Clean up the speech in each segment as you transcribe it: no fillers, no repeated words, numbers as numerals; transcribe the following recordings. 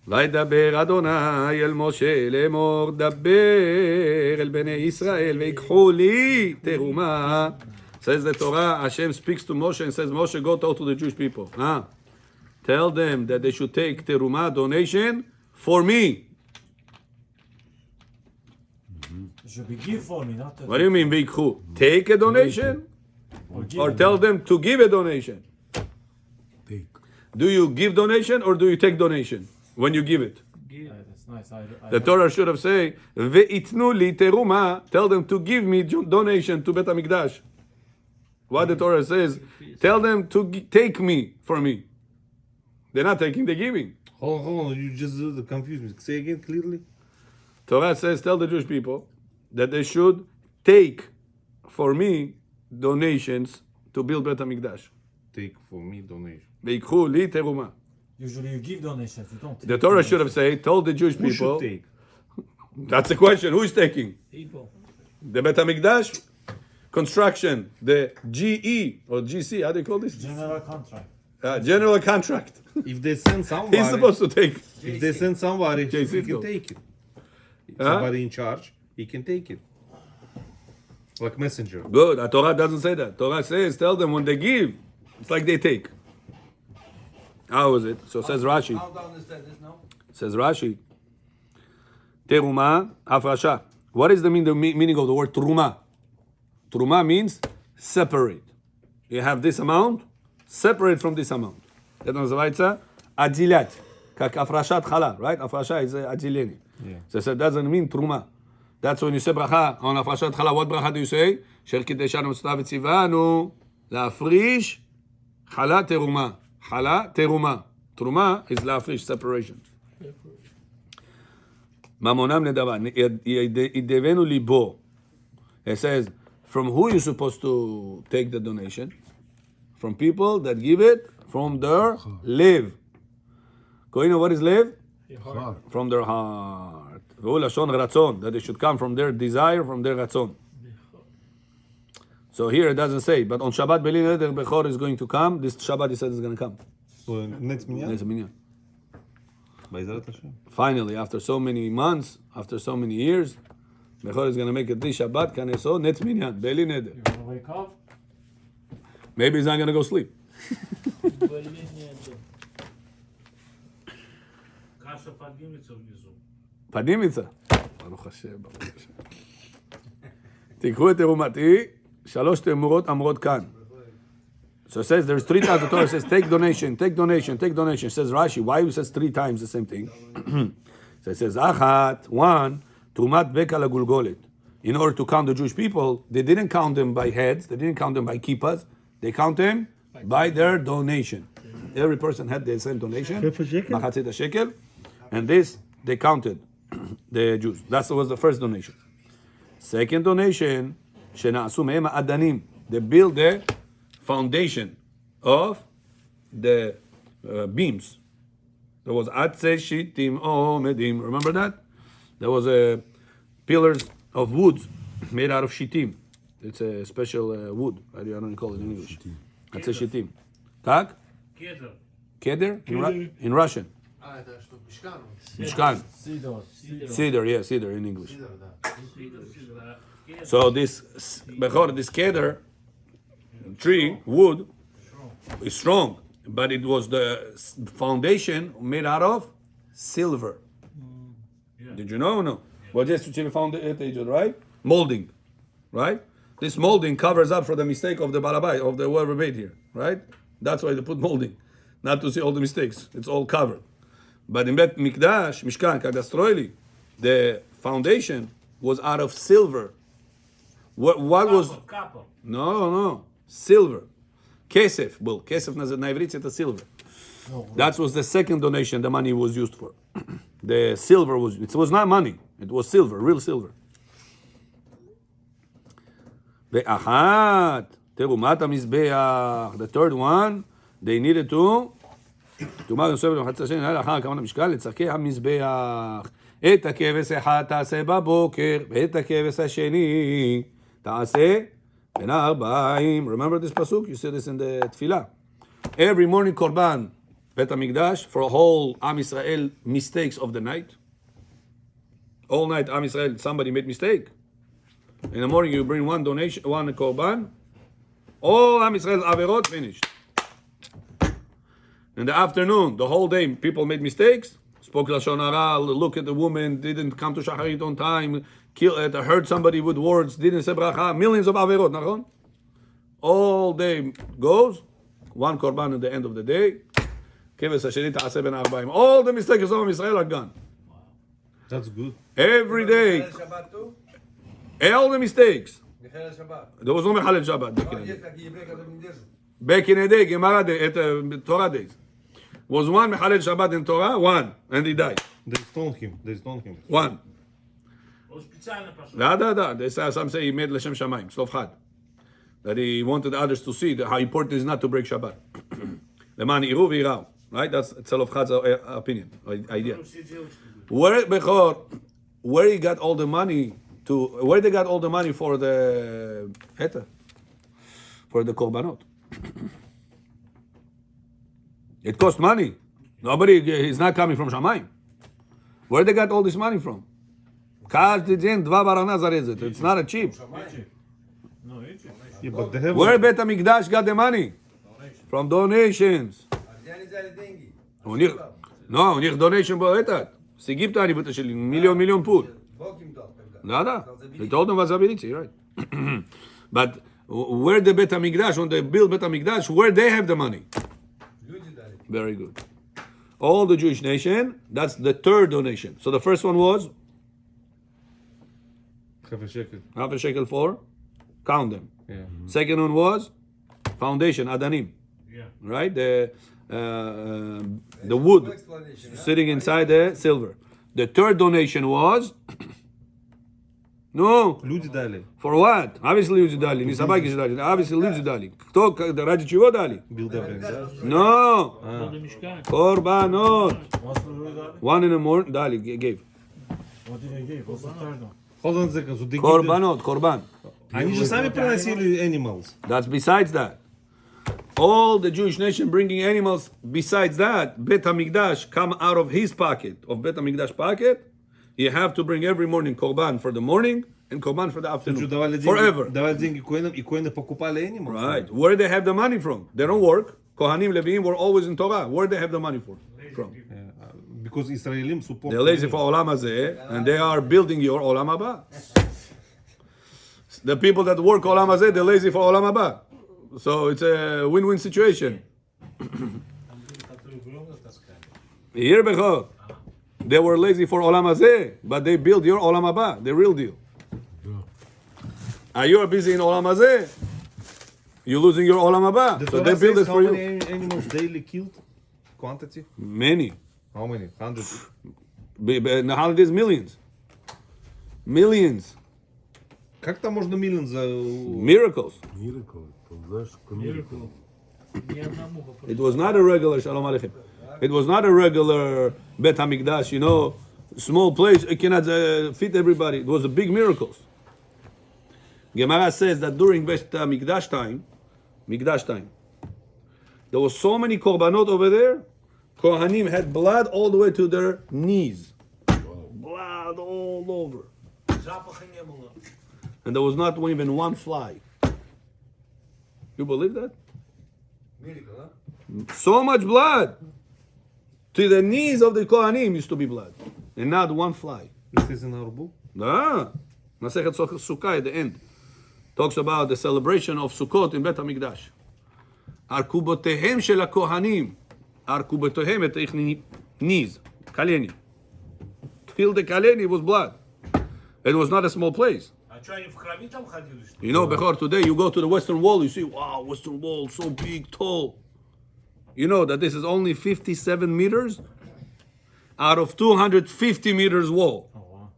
וידבר אדוני אל משה לאמור דבר אל בני ישראל ויקחו לי תרומה. Says the Torah, Hashem speaks to Moshe and says, Moshe, go talk to the Jewish people. Tell them that they should take Terumah donation for me. It should be give for me, not What do you mean, Vikhu? Take a donation? Or tell them to give a donation? Take. Do you give donation or do you take donation when you give it? That's nice. The Torah should have said, Ve'itnu li teruma, tell them to give me donation to Bet HaMikdash. What the Torah says, tell them to take me for me. They're not taking, they're giving. Hold on, you just confused me. Say again clearly. Torah says, tell the Jewish people that they should take for me donations to build Bet HaMikdash. Take for me donation. Ve'ikhu li teruma. Usually you give donations, you don't. The Torah should have said, told the Jewish Who people. should take? That's the question. Who's taking? People. The Bet HaMikdash construction, the GE or GC, how do you call this? General contract. General contract. If they send somebody, He's supposed to take. if they send somebody, he JC. can take it. Somebody in charge, he can take it. Like messenger. Good. The Torah doesn't say that. Torah says, tell them when they give, it's like they take. How is it? So says Rashi. How do I understand this now? Says Rashi. Terumah, Afrasha. What is the meaning of the word Terumah? Terumah means separate. You have this amount, separate from this amount. Это называется отделять. Как Afrashat Chala, right? Afrasha is отделение. So it doesn't mean Terumah. That's when you say bracha on Afrashat Chala. What bracha do you say? Sher Kideshanu Tztav Tzivanu להפריש Chala Terumah. Chala Terumah. Terumah is להפריש, separation. Mamonam nedava. Idevenu libo. It says, from who you're supposed to take the donation? From people that give it from their live. Koino, what is live? From their heart. That it should come from their desire, from their ratzon. So here it doesn't say, but on Shabbat Beli Neder Bechor is going to come. This Shabbat he said is going to come. So next minyan? Next minyan. B'ezrat Hashem. Finally, after so many months, after so many years, Bechor is going to make it this Shabbat, Kaneso, next minyan, Beli Neder. You want to wake up? Maybe he's not going to go sleep. Каша поднимется внизу. поднимется. ברוך השם, ברוך השם. תיקחו את תרומתי, 3 תמורות אמורות כאן. So it says there's 3 times the Torah says take donation, take donation, take donation. It says Rashi, why it says 3 times the same thing? So it says אחת, 1, תרומת בקע לגולגולת. In order to count the Jewish people, they didn't count them by heads, they didn't count them by kippas, they count them by their donation. Every person had the same donation, מחצית השקל, and this they counted the Jews. That was the first donation. Second donation, שנעשו מהם האדנים. They built the foundation of the beams. There was atze shitim omedim. Remember that? There was pillars of wood made out of shitim. It's a special wood. I don't call it in English. Atze shitim. Tak? Кедр. Keder in Russian. Это что, мешкан? Mishkan. Cedar, yeah, cedar in English. So this keder tree, wood, is strong, but it was the foundation made out of silver. Did you know or no? Well, just we found it, right? Molding, right? This molding covers up for the mistake of the balabai, of the whoever made here, right? That's why they put molding, not to see all the mistakes. It's all covered. But in Bet Mikdash, Mishkan, Kagastroili, the foundation was out of silver. What was? Copper. No. Silver. Kesef. Well, kesef na ivrit it's silver. That was the second donation the money was used for. The silver it was not money. It was silver, real silver. Ve'achat. Terumat hamizbeach. The third one, they needed to תרומת נוספת במחצית השני, לאחר הקמת המשכן, לצורכי המזבח. את הכבש אחד תעשה בבוקר, ואת הכבש השני תעשה בין 40. Remember this pasuk? You see this in the tefillah. Every morning korban, Bet HaMikdash, for a whole Am Yisrael mistakes of the night. All night Am Yisrael, somebody made mistake. In the morning you bring one donation, one korban. All Am Yisrael's averot finished. In the afternoon, the whole day, people made mistakes. Spoke Lashon Hara, look at the woman, didn't come to Shacharit on time, hurt somebody with words, didn't say bracha. Millions of averot, nachon? All day goes. One korban at the end of the day. All the mistakes of Israel are gone. That's good. Every day. Shabbat too? All the mistakes. Mechel Shabbat. There was no Mechalel Shabbat back in the day. Есть такие евреи, которые не держат. Back in the day, Gemara day, Torah days. Was one Mechalel Shabbat in Torah? One. And he died. They stoned him. One. הוא ספציאלנה פשוט. Da. They say, some say he made L'Shem Shamayim, Slov Chad. That he wanted others to see how important it is not to break Shabbat. Leman Iru v'Irau. Right? That's Slov Chad's opinion, idea. Все девочки были. Where he got all the money where they got all the money for the korbanot? It cost money. He's not coming from Shamayim. Where they got all this money from? It's not a cheap. No, Egypt. Yeah, but they have. Where Bet HaMikdash got the money? From donations. где они взяли деньги? У них donation был этот. С Египта они вытащили миллион пуд. Бог им дал тогда. Да. They told them заберите, right? But where the Bet HaMikdash, when they build Bet HaMikdash, where they have the money? Люди дали. Very good. All the Jewish nation, that's the third donation. So the first one was half a shekel for, count them. Yeah. Second one was foundation, Adanim. Yeah. Right? The wood Explanation. sitting inside the silver. The third donation was no. Люди дали. For what? Obviously люди дали. Не собаки же дали. Obviously люди дали. Кто, ради чего дали? Build everything. No. Был мешкан. Korbanot. What's the rule? One in the morning, dali, gave. What did they give? What's the third one? Hold on a second. So they give Korbanot, korban. Они же сами приносили animals. That's besides that. All the Jewish nation bringing animals besides that, Bet HaMikdash come out of his pocket, of Bet HaMikdash pocket. You have to bring every morning korban for the morning and korban for the afternoon. Forever. Давали деньги коинам, и коины покупали animals. Right. Where they have the money from? They don't work. Kohanim, Leviim were always in Torah. Where they have the money from? Because Israelim support. They're lazy for Olam Hazeh, and they are building your Olam Haba. The people that work Olam Hazeh, they're lazy for Olam Haba. So it's a win-win situation. Here, Becho, they were lazy for Olam Hazeh, but they build your Olam Haba, the real deal. You are busy in Olam Hazeh, you're losing your Olam Haba. So they build it for How you. many animals daily killed? Quantity? Many. How many? 100. In the holidays, millions. Millions. Как там можно millions за... Miracles. Miracle. Ни одна муха. It was not a regular Shalom Aleichem. It was not a regular Bet HaMikdash, small place. It cannot fit everybody. It was a big miracles. Gemara says that during Bet HaMikdash time, there was so many korbanot over there. Kohanim had blood all the way to their knees. Blood all over. Запаха не было. And there was not even one fly. You believe that? Miracle, huh? So much blood. To the knees of the Kohanim used to be blood. And not one fly. This is in our book. Masechet Sukkah at the end. Talks about the celebration of Sukkot in Bet HaMikdash. Arkubotehem shel HaKohanim. Arkubotehem at the knees. Kaleni. Till the Kaleni was blood. It was not a small place. А что, они в крови там ходили, что ли? You know, Bechor, today you go to the Western Wall, you see, wow, Western Wall, so big, tall. You know that this is only 57 meters out of 250 meters wall. Oh, wow.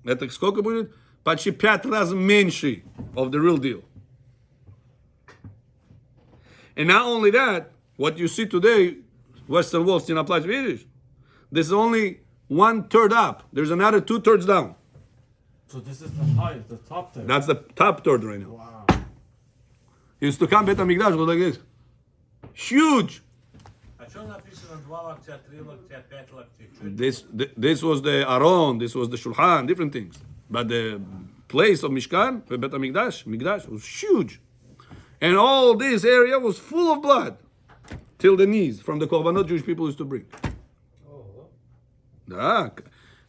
Это сколько будет? Почти 5 раз меньше of the real deal. And not only that, what you see today, Western Wall still applies to Yiddish. This is only 1/3 up. There's another 2/3 down. So this is the highest, the top there. That's the top third right now. Wow. Used to come Bet HaMikdash, go like this. Huge. что написано 2 локтя, 3 локтя, 5 локтей? Чё это? This was the Aron, this was the Shulchan, different things. But the place of Mishkan, Bet Mikdash was huge. And all this area was full of blood. Till the knees, from the korbanot Jewish people used to bring.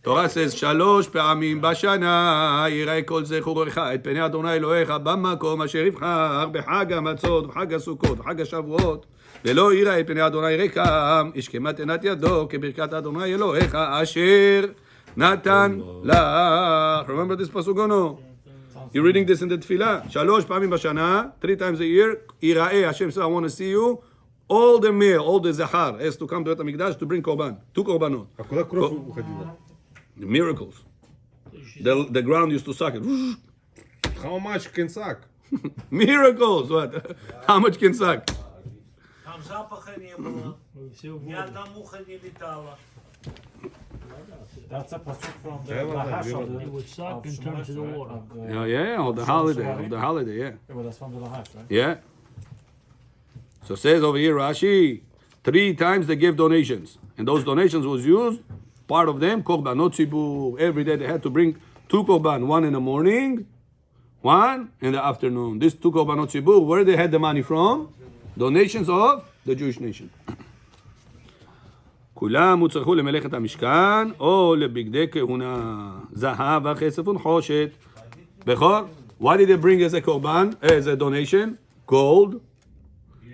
Torah says, 3 פעמים בשנה יראה כל זכורך את פני אדוני אלוהיך במקום אשר יבחר בחג המצות וחג הסוכות וחג השבועות ולא יראה את פני אדוני ריקם איש כמתנת ידו כברכת אדוני אלוהיך אשר נתן לך. Remember this pasuk or no? You're reading this in the tefillah. 3 פעמים בשנה, 3 times a year, יראה Hashem says, I want to see you. All the male, all the zachar has to come to Bet HaMikdash to bring korban. 2 korbanot. А куда кровь уходила? The miracles. The ground used to suck it. How much can suck? Miracles. What? How much can suck? Там запаха не было, ни одна муха не летала. That's a pasuk from the Yeah, well, Lahash yeah, of the... It would suck and turn to the water. Yeah, of the holiday, yeah. Yeah, but that's from the Lahash, right? Yeah. So it says over here, Rashi, 3 times they gave donations. And those donations was used, part of them, korbanot tzibur. Every day they had to bring 2 korban, 1 in the morning, 1 in the afternoon. These 2 korbanot tzibur, where they had the money from? Donations of the Jewish nation. כולם הוצרכו למלאכת המשכן או לבגדי כהונה, זהב וכסף ונחושת. בכור, what did they bring as a korban, as a donation? Gold,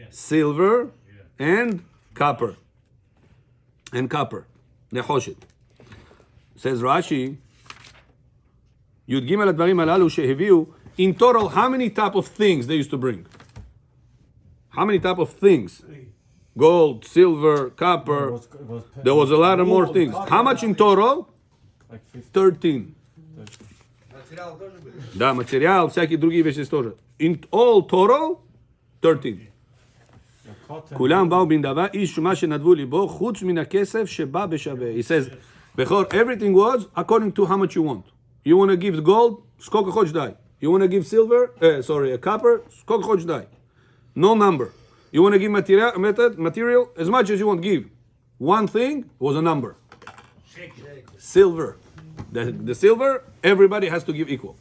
silver, and copper. נחושת. Says Rashi, י"ג הדברים הללו שהביאו, in total, how many type of things they used to bring? How many type of things? Gold, silver, copper. There was a lot of more things. How much in total? Like 50. 13. Материал тоже были? Да, материал, всякие другие вещи тоже. In all total, 13. כולם באו בנדבה, איש מה שנדבו ליבו, חוץ מן הכסף שבא בשווה. He says, בכור, everything was according to how much you want. You want to give gold, сколько хочешь дай. You want to give silver, copper, сколько хочешь дай. No number. You want to give material, as much as you want to give. One thing was a number. Silver. The silver, everybody has to give equal.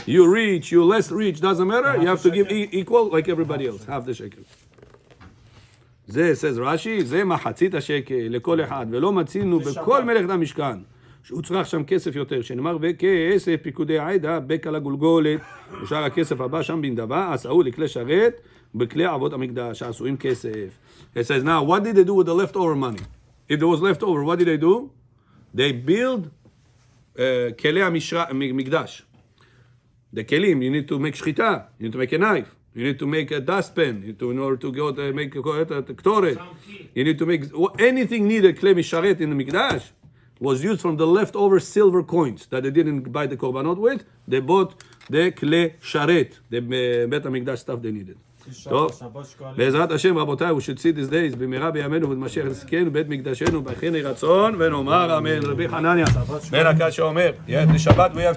You rich, you less rich, doesn't matter. You have to give equal like everybody else. Half the shekel. זה, says רש"י, זה מחצית השקל לכל אחד, ולא מצינו בכל מלאכת המשכן, שהוא צריך שם כסף יותר, שנאמר וכסף פיקודי העדה, בקע לגולגולת, ושאר הכסף הבא שם בנדבה, עשהו לכלי שרת, בכלי אבות המקדש, עשויים כסף. It says, now, what did they do with the leftover money? If there was leftover, what did they do? They build כלי המקדש. The kelim, you need to make shchita, you need to make a knife, you need to make a dustpan, in order to go to make a ktoret. You need to make anything needed, kli misharet in the mikdash, was used from the leftover silver coins that they didn't buy the korbanot with. They bought the kli sharet, the Bet HaMikdash stuff they needed. טוב, בעזרת השם רבותיי, we should see these days, במהרה בימינו ובמשיח עסקנו, בית מקדשנו, בכן יהי רצון, ונאמר אמן. רבי חנניה, בן הקש שאומר, the Shabbat we have